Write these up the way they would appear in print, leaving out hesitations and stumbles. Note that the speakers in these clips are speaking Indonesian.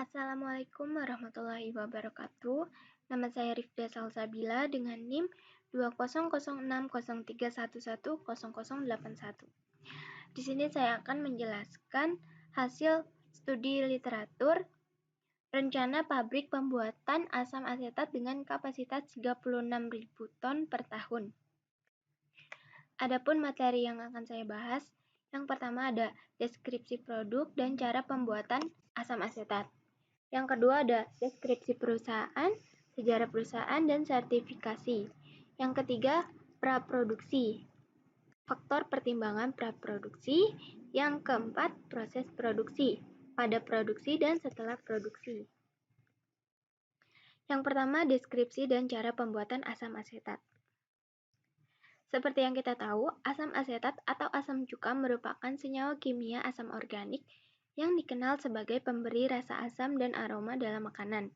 Assalamualaikum warahmatullahi wabarakatuh. Nama saya Rifda Salsabila dengan NIM 2006030110081. Di sini saya akan menjelaskan hasil studi literatur rencana pabrik pembuatan asam asetat dengan kapasitas 36.000 ton per tahun. Adapun materi yang akan saya bahas, yang pertama ada deskripsi produk dan cara pembuatan asam asetat. Yang kedua ada deskripsi perusahaan, sejarah perusahaan, dan sertifikasi. Yang ketiga, praproduksi, faktor pertimbangan praproduksi. Yang keempat, proses produksi, pada produksi dan setelah produksi. Yang pertama, deskripsi dan cara pembuatan asam asetat. Seperti yang kita tahu, asam asetat atau asam cuka merupakan senyawa kimia asam organik yang dikenal sebagai pemberi rasa asam dan aroma dalam makanan.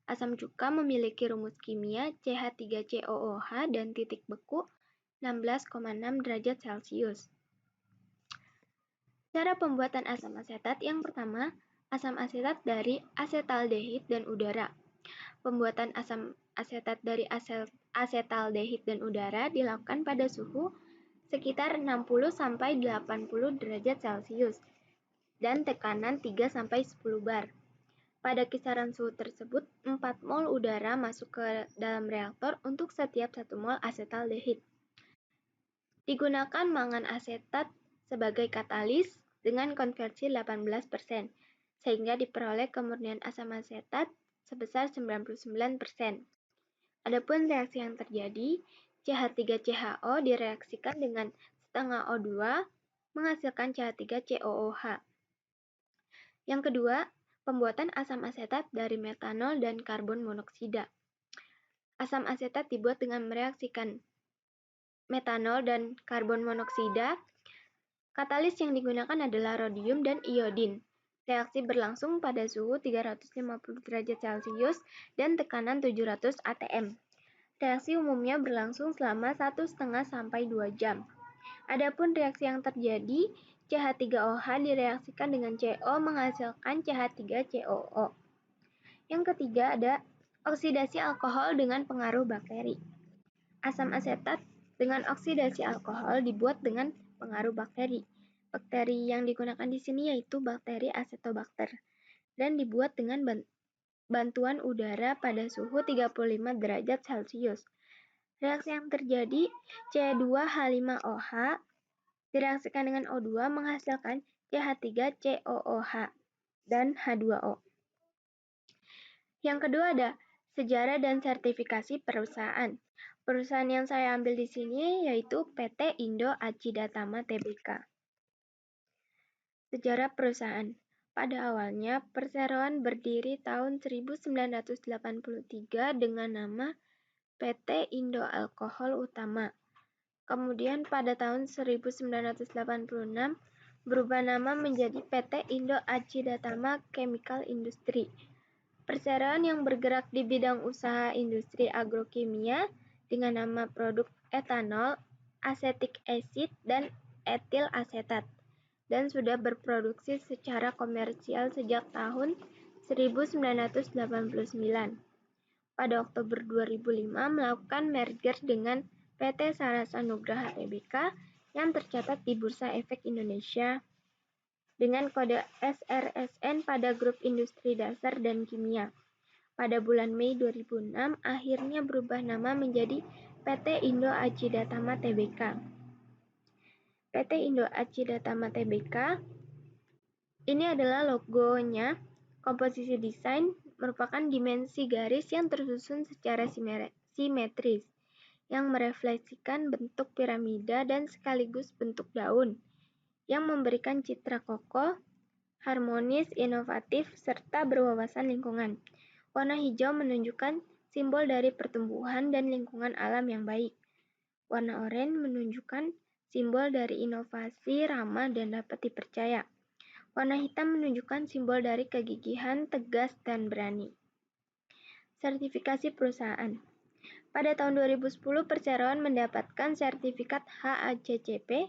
Asam cuka memiliki rumus kimia CH3COOH dan titik beku 16,6 derajat Celcius. Cara pembuatan asam asetat yang pertama, asam asetat dari asetaldehid dan udara. Pembuatan asam asetat dari asetaldehid dan udara dilakukan pada suhu sekitar 60-80 derajat Celcius dan tekanan 3-10 bar. Pada kisaran suhu tersebut, 4 mol udara masuk ke dalam reaktor untuk setiap 1 mol asetaldehid. Digunakan mangan asetat sebagai katalis dengan konversi 18%, sehingga diperoleh kemurnian asam asetat sebesar 99%. Adapun reaksi yang terjadi, CH3CHO direaksikan dengan setengah O2 menghasilkan CH3COOH. Yang kedua, pembuatan asam asetat dari metanol dan karbon monoksida. Asam asetat dibuat dengan mereaksikan metanol dan karbon monoksida. Katalis yang digunakan adalah rodium dan iodin. Reaksi berlangsung pada suhu 350 derajat Celcius dan tekanan 700 atm. Reaksi umumnya berlangsung selama 1,5 sampai 2 jam. Adapun reaksi yang terjadi, CH3OH direaksikan dengan CO menghasilkan CH3COO. Yang ketiga ada oksidasi alkohol dengan pengaruh bakteri. Asam asetat dengan oksidasi alkohol dibuat dengan pengaruh bakteri. Bakteri yang digunakan di sini yaitu bakteri Acetobacter dan dibuat dengan bantuan udara pada suhu 35 derajat Celcius. Reaksi yang terjadi, C2H5OH direaksikan dengan O2 menghasilkan CH3COOH dan H2O. Yang kedua ada sejarah dan sertifikasi perusahaan. Perusahaan yang saya ambil di sini yaitu PT Indo Acidatama Tbk. Sejarah perusahaan. Pada awalnya, perseroan berdiri tahun 1983 dengan nama PT Indo Alkohol Utama. Kemudian pada tahun 1986 berubah nama menjadi PT Indo Acidatama Chemical Industry. Perseroan yang bergerak di bidang usaha industri agrokimia dengan nama produk etanol, acetic acid, dan etil asetat, dan sudah berproduksi secara komersial sejak tahun 1989. Pada Oktober 2005 melakukan merger dengan PT Sarasa Nugraha Tbk yang tercatat di Bursa Efek Indonesia dengan kode SRSN pada Grup Industri Dasar dan Kimia. Pada bulan Mei 2006 akhirnya berubah nama menjadi PT Indo Acidatama Tbk. PT Indo Acidatama Tbk ini adalah logonya. Komposisi desain merupakan dimensi garis yang tersusun secara simetris yang merefleksikan bentuk piramida dan sekaligus bentuk daun, yang memberikan citra kokoh, harmonis, inovatif, serta berwawasan lingkungan. Warna hijau menunjukkan simbol dari pertumbuhan dan lingkungan alam yang baik. Warna oranye menunjukkan simbol dari inovasi, ramah, dan dapat dipercaya. Warna hitam menunjukkan simbol dari kegigihan, tegas, dan berani. Sertifikasi perusahaan. Pada tahun 2010, perseroan mendapatkan sertifikat HACCP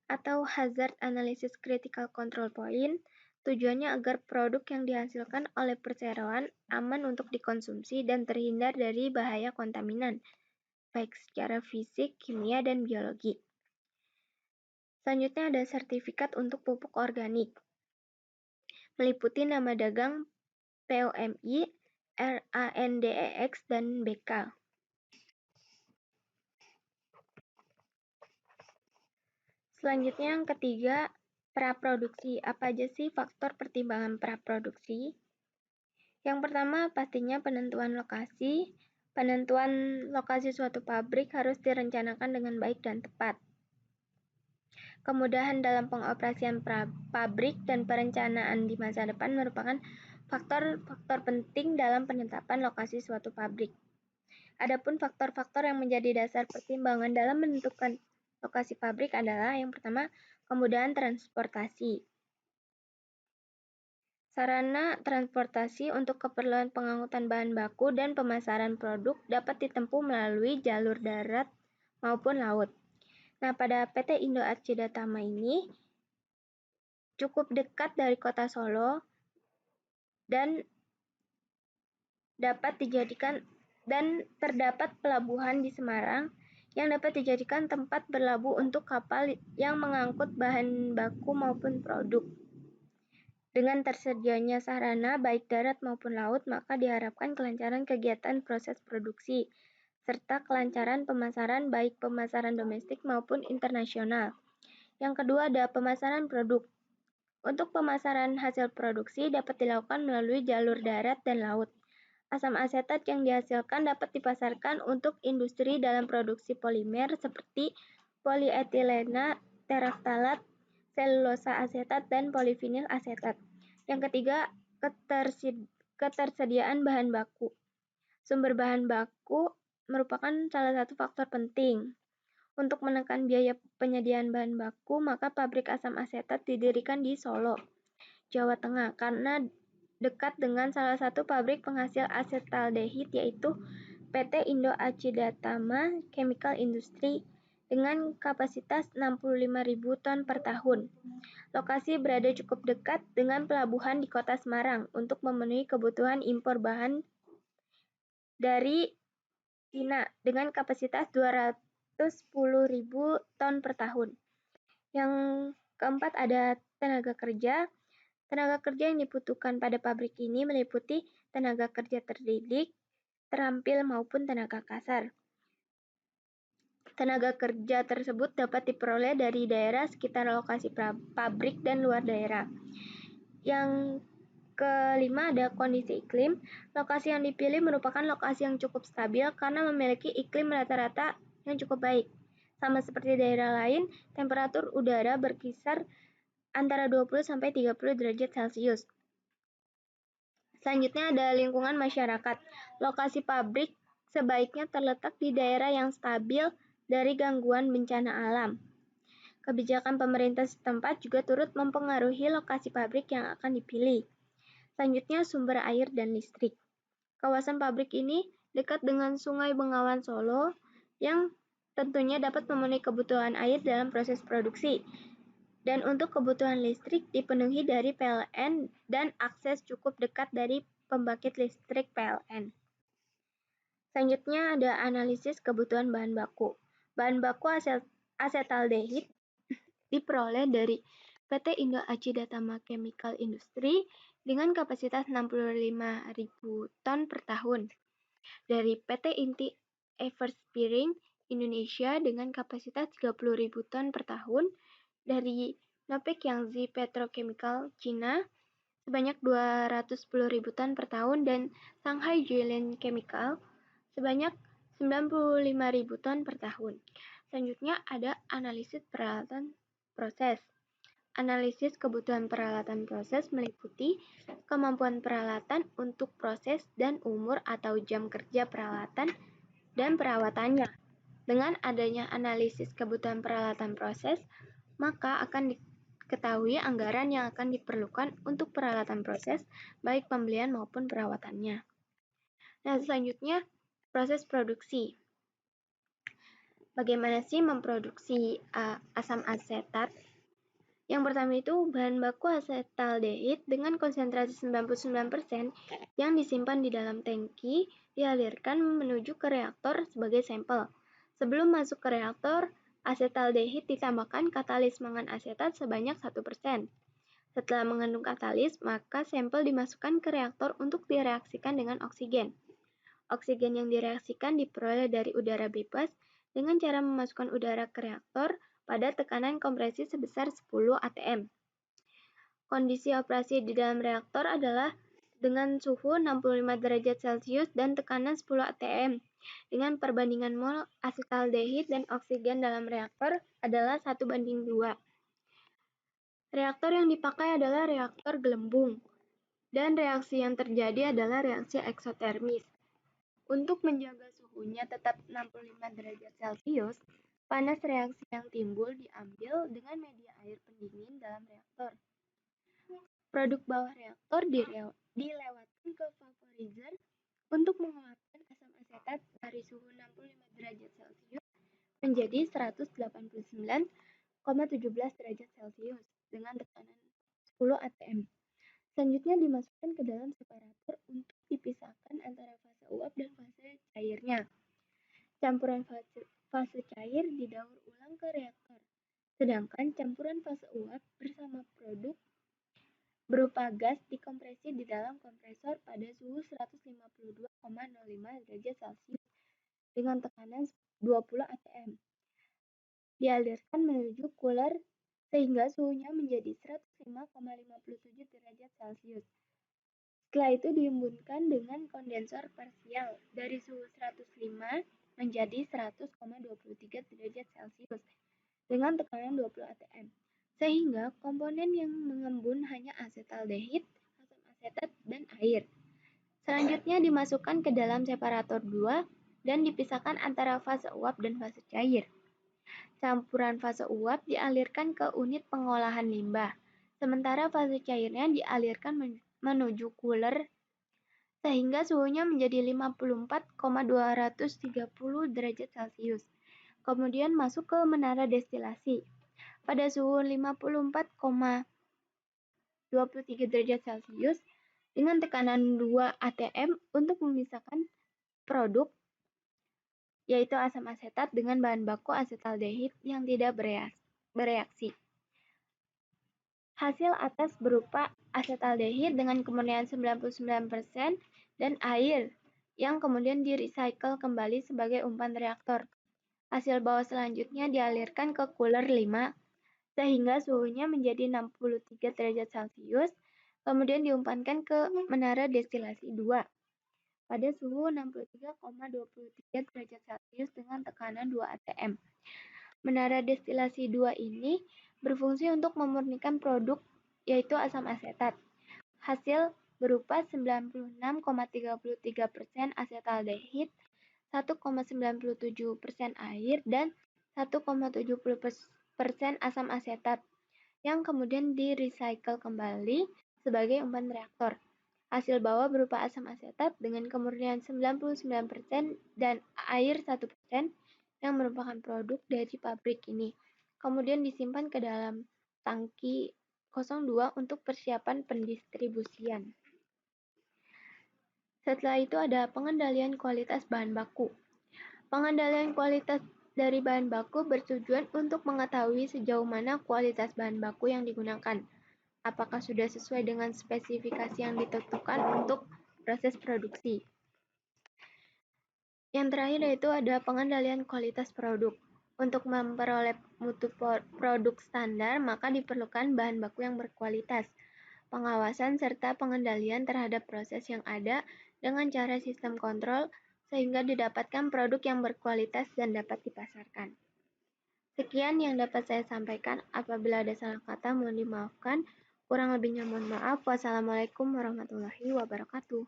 atau Hazard Analysis Critical Control Point Tujuannya agar produk yang dihasilkan oleh perseroan aman untuk dikonsumsi dan terhindar dari bahaya kontaminan, baik secara fisik, kimia, dan biologi. Selanjutnya ada sertifikat untuk pupuk organik, meliputi nama dagang POMI, RANDEX, dan BK. Selanjutnya yang ketiga, praproduksi. Apa aja sih faktor pertimbangan praproduksi? Yang pertama pastinya penentuan lokasi. Penentuan lokasi suatu pabrik harus direncanakan dengan baik dan tepat. Kemudahan dalam pengoperasian pabrik dan perencanaan di masa depan merupakan faktor-faktor penting dalam penetapan lokasi suatu pabrik. Adapun faktor-faktor yang menjadi dasar pertimbangan dalam menentukan lokasi pabrik adalah yang pertama, kemudahan transportasi. Sarana transportasi untuk keperluan pengangkutan bahan baku dan pemasaran produk dapat ditempuh melalui jalur darat maupun laut. Nah, pada PT Indo Arcida Tama ini cukup dekat dari kota Solo dan terdapat pelabuhan di Semarang yang dapat dijadikan tempat berlabuh untuk kapal yang mengangkut bahan baku maupun produk. Dengan tersedianya sarana baik darat maupun laut, maka diharapkan kelancaran kegiatan proses produksi, serta kelancaran pemasaran baik pemasaran domestik maupun internasional. Yang kedua ada pemasaran produk. Untuk pemasaran hasil produksi dapat dilakukan melalui jalur darat dan laut. Asam asetat yang dihasilkan dapat dipasarkan untuk industri dalam produksi polimer seperti polietilena, tereftalat, selulosa asetat, dan polivinil asetat. Yang ketiga, ketersediaan bahan baku. Sumber bahan baku merupakan salah satu faktor penting. Untuk menekan biaya penyediaan bahan baku, maka pabrik asam asetat didirikan di Solo, Jawa Tengah, karena dekat dengan salah satu pabrik penghasil asetaldehid yaitu PT Indo Arcida Tama Chemical Industry dengan kapasitas 65.000 ton per tahun. Lokasi berada cukup dekat dengan pelabuhan di Kota Semarang untuk memenuhi kebutuhan impor bahan dari Cina dengan kapasitas 210.000 ton per tahun. Yang keempat ada tenaga kerja. Tenaga kerja yang dibutuhkan pada pabrik ini meliputi tenaga kerja terdidik, terampil maupun tenaga kasar. Tenaga kerja tersebut dapat diperoleh dari daerah sekitar lokasi pabrik dan luar daerah. Yang kelima ada kondisi iklim. Lokasi yang dipilih merupakan lokasi yang cukup stabil karena memiliki iklim rata-rata yang cukup baik. Sama seperti daerah lain, temperatur udara berkisar antara 20 sampai 30 derajat Celcius. Selanjutnya ada lingkungan masyarakat. Lokasi pabrik sebaiknya terletak di daerah yang stabil dari gangguan bencana alam. Kebijakan pemerintah setempat juga turut mempengaruhi lokasi pabrik yang akan dipilih. Selanjutnya sumber air dan listrik. Kawasan pabrik ini dekat dengan Sungai Bengawan Solo yang tentunya dapat memenuhi kebutuhan air dalam proses produksi. Dan untuk kebutuhan listrik dipenuhi dari PLN dan akses cukup dekat dari pembangkit listrik PLN. Selanjutnya ada analisis kebutuhan bahan baku. Bahan baku asetaldehid diperoleh dari PT Indo Arcida Tama Chemical Industry dengan kapasitas 65.000 ton per tahun. Dari PT Inti Everspring Indonesia dengan kapasitas 30.000 ton per tahun. Dari Nopec Yangzi Petrochemical Cina sebanyak 210.000 ton per tahun dan Shanghai Jiayin Chemical sebanyak 95.000 ton per tahun. Selanjutnya ada analisis peralatan proses. Analisis kebutuhan peralatan proses meliputi kemampuan peralatan untuk proses dan umur atau jam kerja peralatan dan perawatannya. Dengan adanya analisis kebutuhan peralatan proses, maka akan diketahui anggaran yang akan diperlukan untuk peralatan proses, baik pembelian maupun perawatannya. Nah, selanjutnya proses produksi. Bagaimana sih memproduksi asam asetat? Yang pertama itu bahan baku asetaldehid dengan konsentrasi 99% yang disimpan di dalam tangki dialirkan menuju ke reaktor sebagai sampel. Sebelum masuk ke reaktor, asetaldehid ditambahkan katalis mangan asetat sebanyak 1%. Setelah mengandung katalis, maka sampel dimasukkan ke reaktor untuk direaksikan dengan oksigen. Oksigen yang direaksikan diperoleh dari udara bebas dengan cara memasukkan udara ke reaktor pada tekanan kompresi sebesar 10 atm. Kondisi operasi di dalam reaktor adalah dengan suhu 65 derajat Celcius dan tekanan 10 atm. Dengan perbandingan mol asetaldehid dan oksigen dalam reaktor adalah 1:2. Reaktor yang dipakai adalah reaktor gelembung, dan reaksi yang terjadi adalah reaksi eksotermis. Untuk menjaga suhunya tetap 65 derajat Celcius, panas reaksi yang timbul diambil dengan media air pendingin dalam reaktor. Produk bawah reaktor dilewatkan ke vaporizer untuk menguapkan asam asetat dari suhu 65 derajat Celcius menjadi 189,17 derajat Celcius dengan tekanan 10 atm. Selanjutnya dimasukkan ke dalam separator untuk dipisahkan antara fase uap dan fase cairnya. Campuran fase cair didaur ulang ke reaktor, sedangkan campuran fase uap bersama produk berupa gas dikompresi di dalam kompresor pada suhu 152,05 derajat Celcius dengan tekanan 20 atm. Dialirkan menuju cooler sehingga suhunya menjadi 105,57 derajat Celcius. Setelah itu diembunkan dengan kondensor parsial dari suhu 105 menjadi 100,23 derajat Celcius dengan tekanan 20 atm. Sehingga komponen yang mengembun hanya asetaldehid, asam asetat, dan air. Selanjutnya dimasukkan ke dalam separator 2 dan dipisahkan antara fase uap dan fase cair. Campuran fase uap dialirkan ke unit pengolahan limbah, sementara fase cairnya dialirkan menuju cooler sehingga suhunya menjadi 54,230 derajat Celcius. Kemudian masuk ke menara destilasi pada suhu 54,23 derajat Celcius dengan tekanan 2 atm untuk memisahkan produk yaitu asam asetat dengan bahan baku asetaldehid yang tidak bereaksi. Hasil atas berupa asetaldehid dengan kemurnian 99% dan air yang kemudian di-recycle kembali sebagai umpan reaktor. Hasil bawah selanjutnya dialirkan ke cooler 5 sehingga suhunya menjadi 63 derajat Celcius, kemudian diumpankan ke menara destilasi 2 pada suhu 63,23 derajat Celcius dengan tekanan 2 atm. Menara destilasi 2 ini berfungsi untuk memurnikan produk yaitu asam asetat. Hasil berupa 96,33% asetaldehid, 1,97% air, dan 1,70% asam asetat yang kemudian di-recycle kembali sebagai umpan reaktor. Hasil bawah berupa asam asetat dengan kemurnian 99% dan air 1% yang merupakan produk dari pabrik ini. Kemudian disimpan ke dalam tangki 02 untuk persiapan pendistribusian. Setelah itu ada pengendalian kualitas bahan baku. Pengendalian kualitas dari bahan baku bertujuan untuk mengetahui sejauh mana kualitas bahan baku yang digunakan. Apakah sudah sesuai dengan spesifikasi yang ditentukan untuk proses produksi. Yang terakhir yaitu ada pengendalian kualitas produk. Untuk memperoleh mutu produk standar, maka diperlukan bahan baku yang berkualitas, pengawasan serta pengendalian terhadap proses yang ada dengan cara sistem kontrol sehingga didapatkan produk yang berkualitas dan dapat dipasarkan. Sekian yang dapat saya sampaikan. Apabila ada salah kata mohon dimaafkan. Kurang lebihnya mohon maaf. Wassalamualaikum warahmatullahi wabarakatuh.